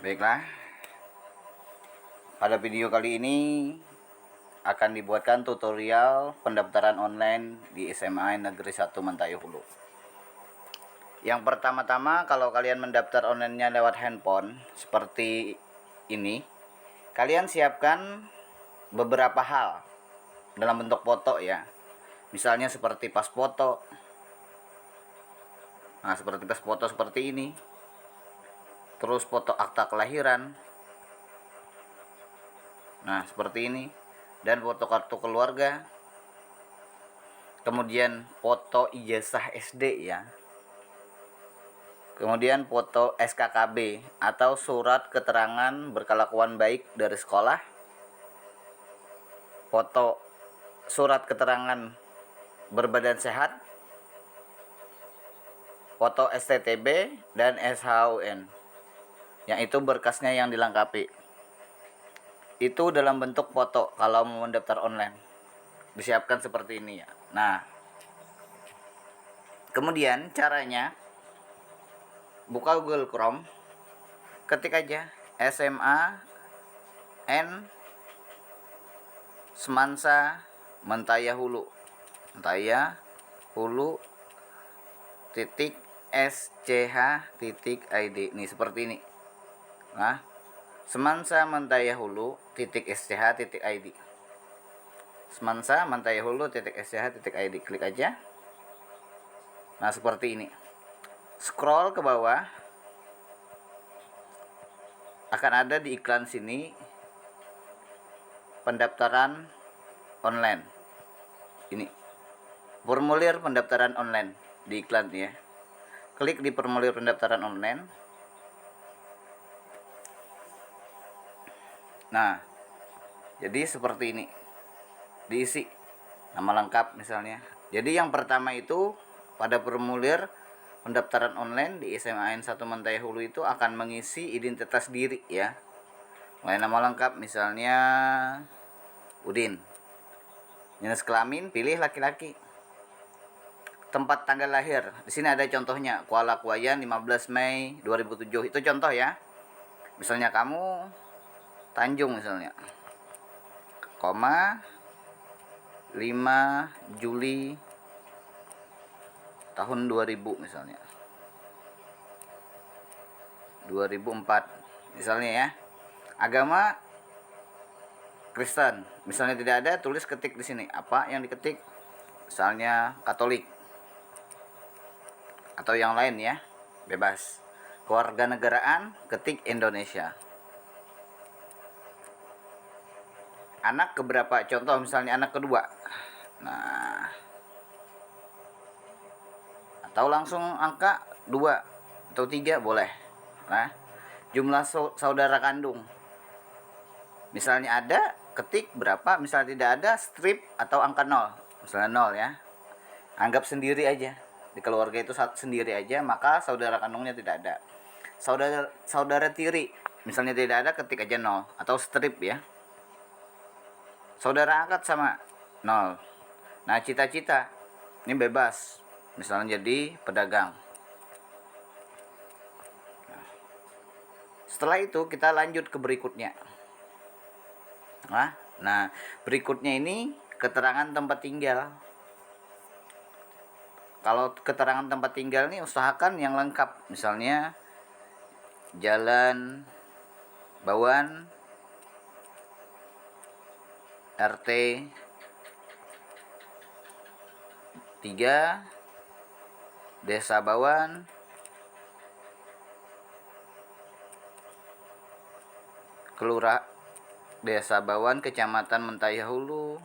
Baiklah, pada video kali ini akan dibuatkan tutorial pendaftaran online di SMA Negeri 1 Mentaya Hulu. Yang pertama-tama, kalau kalian mendaftar online-nya lewat handphone seperti ini, kalian siapkan beberapa hal dalam bentuk foto ya. Misalnya seperti pas foto. Nah, seperti pas foto seperti ini. Terus foto akta kelahiran. Nah, seperti ini. Dan foto kartu keluarga. Kemudian foto ijazah SD ya. Kemudian foto SKKB atau surat keterangan berkelakuan baik dari sekolah. Foto surat keterangan berbadan sehat. Foto STTB dan SHUN. Yang itu berkasnya yang dilengkapi. Itu dalam bentuk foto kalau mau mendaftar online. Disiapkan seperti ini ya. Nah, kemudian caranya buka Google Chrome, ketik aja SMA N Semansa Mentaya Hulu, Mentaya Hulu titik SCH titik ID. Nih seperti ini. Nah, Semansa Mentaya Hulu titik SCH titik ID. Semansa Mentaya Hulu titik SCH titik ID. Klik aja. Nah seperti ini. Scroll ke bawah, akan ada di iklan sini pendaftaran online. Ini formulir pendaftaran online di iklan ya. Klik di formulir pendaftaran online. Nah, jadi seperti ini. Diisi nama lengkap misalnya. Jadi yang pertama itu pada formulir pendaftaran online di SMA N 1 Mentaya Hulu itu akan mengisi identitas diri ya. Mulai nama lengkap misalnya Udin. Jenis kelamin pilih laki-laki. Tempat tanggal lahir. Di sini ada contohnya, Kuala Kuayan 15 Mei 2007. Itu contoh ya. Misalnya kamu Tanjung misalnya. Koma 5 Juli tahun 2000 misalnya. 2004 misalnya ya. Agama Kristen. Misalnya tidak ada, tulis ketik di sini. Apa yang diketik? Misalnya Katolik atau yang lain ya. Bebas. Kewarganegaraan, ketik Indonesia. Anak keberapa? Contoh misalnya anak kedua. Nah, atau langsung angka 2 atau 3 boleh. Nah, jumlah saudara kandung. Misalnya ada, ketik berapa, misalnya tidak ada, strip atau angka 0. Misalnya 0 ya. Anggap sendiri aja. Di keluarga itu sendiri aja, maka saudara kandungnya tidak ada. Saudara tiri, misalnya tidak ada, ketik aja 0 atau strip ya. Saudara angkat sama 0. Nah, cita-cita ini bebas. Misalnya jadi pedagang. Setelah itu kita lanjut ke berikutnya. Nah, berikutnya ini keterangan tempat tinggal. Kalau keterangan tempat tinggal nih usahakan yang lengkap. Misalnya Jalan Bawan RT 3 Desa Bawan Desa Bawan Kecamatan Mentaya Hulu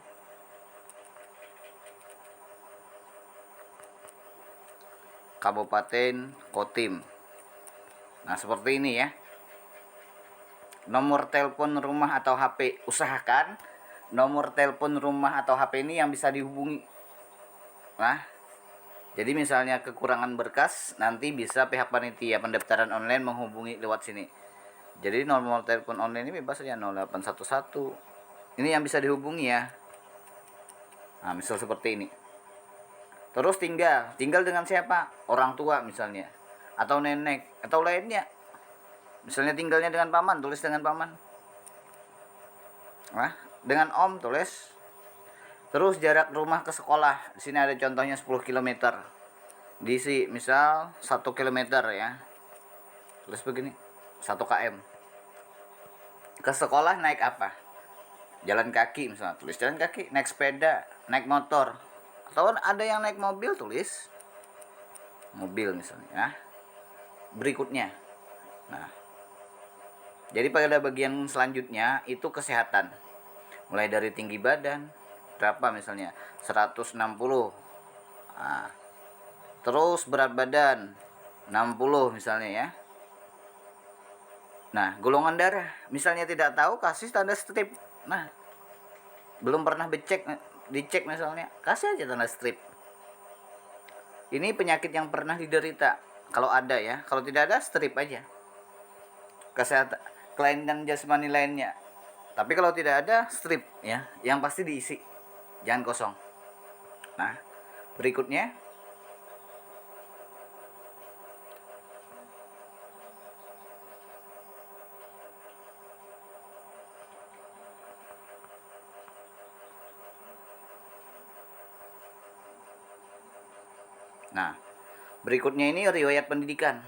Kabupaten Kotim. Nah seperti ini ya. Nomor telepon rumah atau HP, usahakan nomor telepon rumah atau HP ini yang bisa dihubungi. Nah, jadi misalnya kekurangan berkas, nanti bisa pihak panitia pendaftaran online menghubungi lewat sini. Jadi nomor telepon online ini bebas saja 0811. Ini yang bisa dihubungi ya. Nah, misal seperti ini. Terus tinggal dengan siapa? Orang tua misalnya, atau nenek, atau lainnya. Misalnya tinggalnya dengan paman, tulis dengan paman. Nah, dengan om tulis. Terus jarak rumah ke sekolah. Di sini ada contohnya 10 km. Diisi misal 1 km ya. Tulis begini. 1 km. Ke sekolah naik apa? Jalan kaki misalnya, tulis jalan kaki. Naik sepeda, naik motor. Atau ada yang naik mobil, tulis mobil misalnya ya. Berikutnya. Nah, jadi pada bagian selanjutnya itu kesehatan. Mulai dari tinggi badan berapa misalnya 160. Nah, terus berat badan 60 misalnya ya. Nah, golongan darah misalnya tidak tahu, kasih tanda strip. Nah, belum pernah dicek misalnya, kasih aja tanda strip. Ini penyakit yang pernah diderita kalau ada ya. Kalau tidak ada, strip aja. Kesehatan kelainan jasmani lainnya. Tapi kalau tidak ada, strip ya. Yang pasti diisi. Jangan kosong. Nah, berikutnya Nah, berikutnya ini riwayat pendidikan.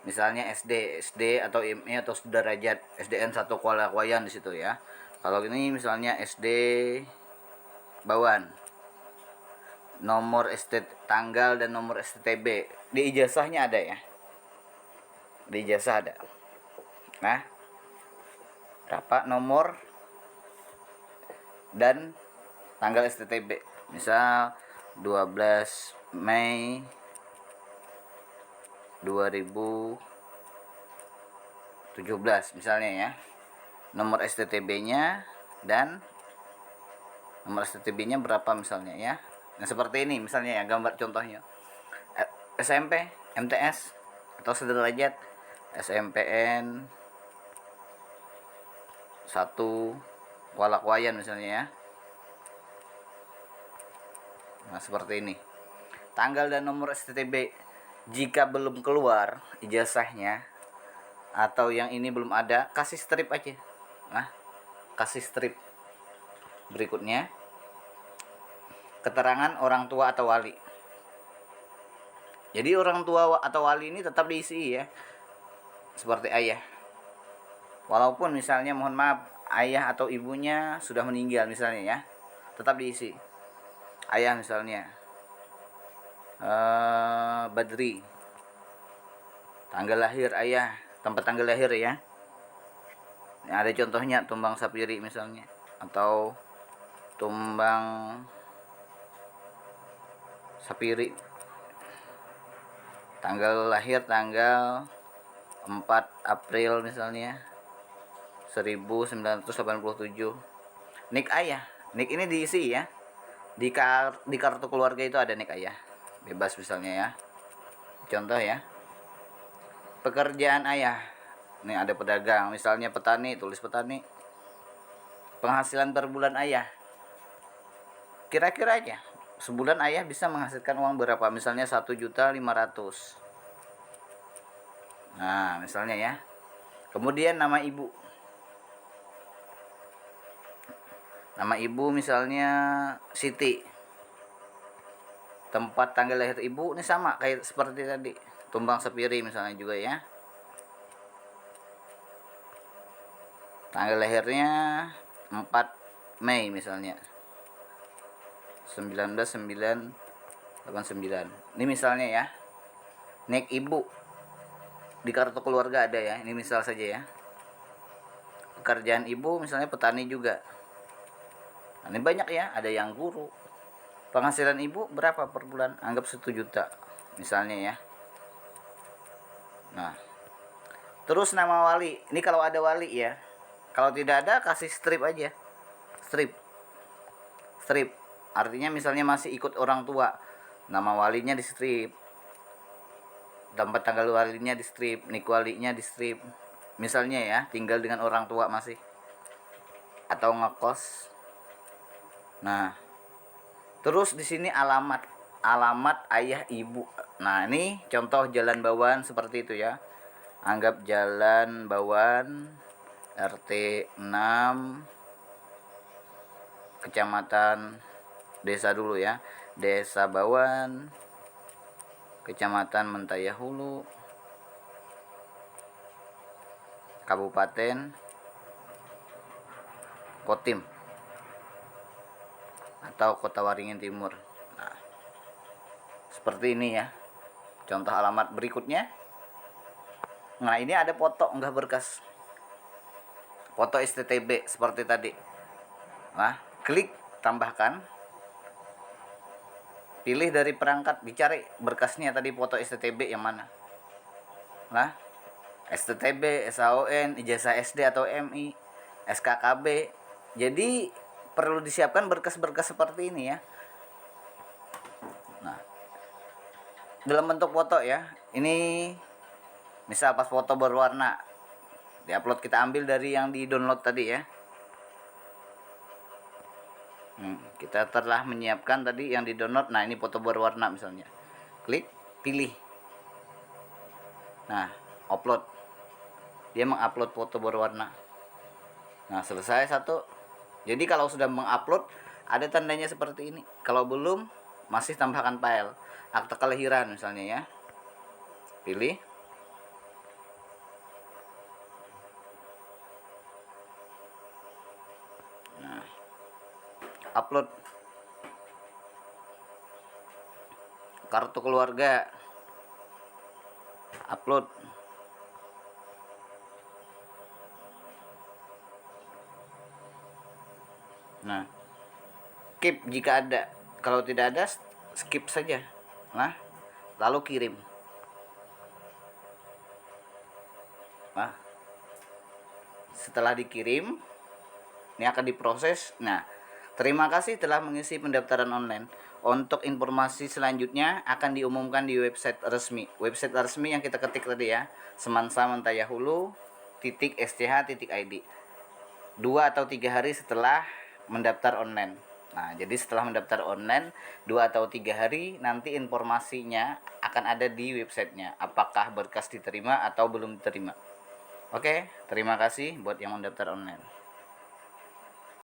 Misalnya SD atau IMI atau sederajat SDN 1 Kuala Kuayan di situ ya. Kalau ini misalnya SD Bawan. Nomor tanggal dan nomor STTB di ijazahnya ada ya. Di ijazah ada. Nah, berapa nomor dan tanggal STTB. Misal 12 Mei 2017 misalnya ya. Nomor STTB-nya dan nomor STTB-nya berapa misalnya ya. Nah, seperti ini misalnya ya gambar contohnya. SMP, MTS atau sederajat SMPN 1 Kuala Kuayan misalnya ya. Nah, seperti ini. Tanggal dan nomor STTB jika belum keluar ijazahnya atau yang ini belum ada, kasih strip aja. Nah, kasih strip. Berikutnya, keterangan orang tua atau wali. Jadi orang tua atau wali ini tetap diisi ya. Seperti ayah. Walaupun misalnya mohon maaf ayah atau ibunya sudah meninggal misalnya ya, tetap diisi. Ayah misalnya Badri, tanggal lahir ayah, tempat tanggal lahir ya. Yang ada contohnya Tumbang Sapiri misalnya, atau Tumbang Sapiri, tanggal lahir tanggal 4 April misalnya 1987. Nik ayah, nik ini diisi ya. Di kartu keluarga itu ada nik ayah. Bebas misalnya ya. Contoh ya. Pekerjaan ayah. Ini ada pedagang, misalnya petani, tulis petani. Penghasilan per bulan ayah. Kira-kira aja. Sebulan ayah bisa menghasilkan uang berapa? Misalnya 1.500.000. Nah, misalnya ya. Kemudian nama ibu. Nama ibu misalnya Siti. Tempat tanggal lahir ibu ini sama kayak seperti tadi. Tumbang Sapiri misalnya juga ya. Tanggal lahirnya 4 Mei misalnya 1989. Ini misalnya ya. Nik ibu di kartu keluarga ada ya. Ini misal saja ya. Pekerjaan ibu misalnya petani juga. Nah, ini banyak ya, ada yang guru. Penghasilan ibu berapa per bulan? Anggap 1 juta misalnya ya. Nah, terus nama wali. Ini kalau ada wali ya. Kalau tidak ada kasih strip aja. Strip. Strip. Artinya misalnya masih ikut orang tua. Nama walinya di strip. Tempat tanggal walinya di strip, nik walinya di strip. Misalnya ya, tinggal dengan orang tua masih. Atau ngekos. Nah, terus di sini alamat ayah ibu. Nah, ini contoh jalan bawaan seperti itu ya. Anggap Jalan Bawan, RT 6, Kecamatan Desa dulu ya. Desa Bawan, Kecamatan Mentaya Hulu, Kabupaten Kotim atau Kota Waringin Timur. Nah, seperti ini ya. Contoh alamat berikutnya. Nah, ini ada foto unggah berkas. Foto STTB seperti tadi. Nah, klik tambahkan. Pilih dari perangkat, dicari berkasnya tadi foto STTB yang mana. Nah, STTB, SAON, ijazah SD atau MI, SKKB. Jadi perlu disiapkan berkas-berkas seperti ini ya. Nah, dalam bentuk foto ya. Ini misal pas foto berwarna, diupload, kita ambil dari yang di download tadi ya. Kita telah menyiapkan tadi yang di download. Nah, ini foto berwarna misalnya. Klik, pilih. Nah, upload. Dia mengupload foto berwarna. Nah, selesai satu. Jadi kalau sudah mengupload, ada tandanya seperti ini. Kalau belum, masih tambahkan file. Akte kelahiran misalnya ya. Pilih. Nah, upload. Kartu keluarga. Upload. Nah, keep jika ada. Kalau tidak ada, skip saja. Nah, lalu kirim. Nah, setelah dikirim, ini akan diproses. Nah, terima kasih telah mengisi pendaftaran online. Untuk informasi selanjutnya akan diumumkan di website resmi. Website resmi yang kita ketik tadi ya, semansa-mentayahulu.sch.id. 2 atau 3 hari setelah mendaftar online. Nah, jadi setelah mendaftar online 2 atau 3 hari nanti informasinya akan ada di websitenya. Apakah berkas diterima atau belum diterima. Oke, terima kasih buat yang mendaftar online.